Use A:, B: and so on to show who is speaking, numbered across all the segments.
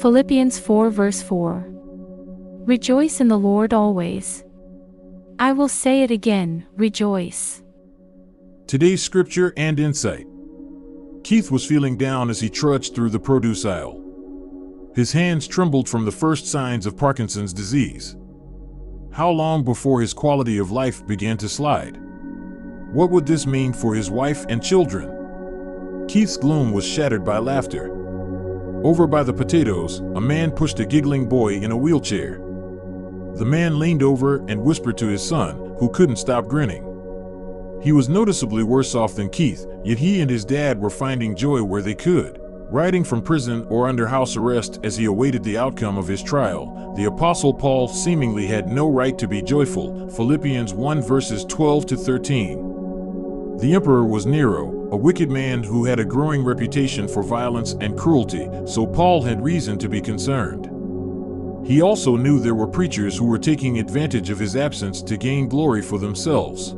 A: Philippians 4 verse 4. Rejoice in the Lord always. I will say it again, rejoice.
B: Today's scripture and insight. Keith was feeling down as he trudged through the produce aisle. His hands trembled from the first signs of Parkinson's disease. How long before his quality of life began to slide? What would this mean for his wife and children? Keith's gloom was shattered by laughter. Over by the potatoes, a man pushed a giggling boy in a wheelchair. The man leaned over and whispered to his son, who couldn't stop grinning. He was noticeably worse off than Keith, yet he and his dad were finding joy where they could. Riding from prison or under house arrest as he awaited the outcome of his trial, the Apostle Paul seemingly had no right to be joyful. Philippians 1 verses 12 to 13. The emperor was Nero, a wicked man who had a growing reputation for violence and cruelty, so Paul had reason to be concerned. He also knew there were preachers who were taking advantage of his absence to gain glory for themselves.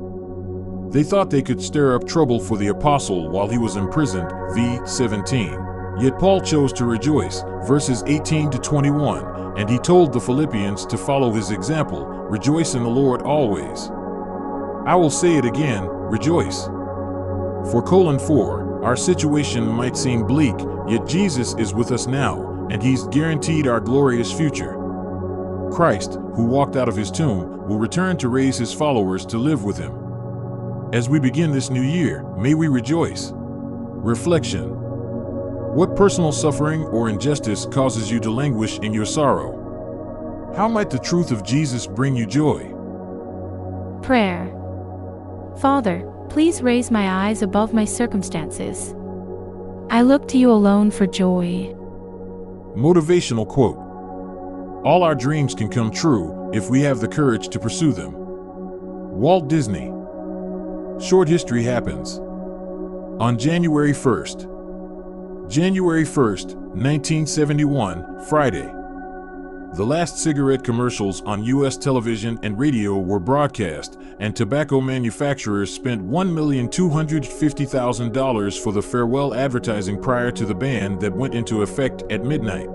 B: They thought they could stir up trouble for the apostle while he was imprisoned, v. 17. Yet Paul chose to rejoice, verses 18 to 21, and he told the Philippians to follow his example, rejoice in the Lord always. I will say it again, rejoice. For 4, our situation might seem bleak, yet Jesus is with us now, and he's guaranteed our glorious future. Christ, who walked out of his tomb, will return to raise his followers to live with him. As we begin this new year, may we rejoice. Reflection. What personal suffering or injustice causes you to languish in your sorrow? How might the truth of Jesus bring you joy?
A: Prayer. Father, please raise my eyes above my circumstances. I look to you alone for joy.
B: Motivational quote. All our dreams can come true if we have the courage to pursue them. Walt Disney. Short history happens. On January 1st, 1971, Friday, the last cigarette commercials on U.S. television and radio were broadcast, and tobacco manufacturers spent $1,250,000 for the farewell advertising prior to the ban that went into effect at midnight.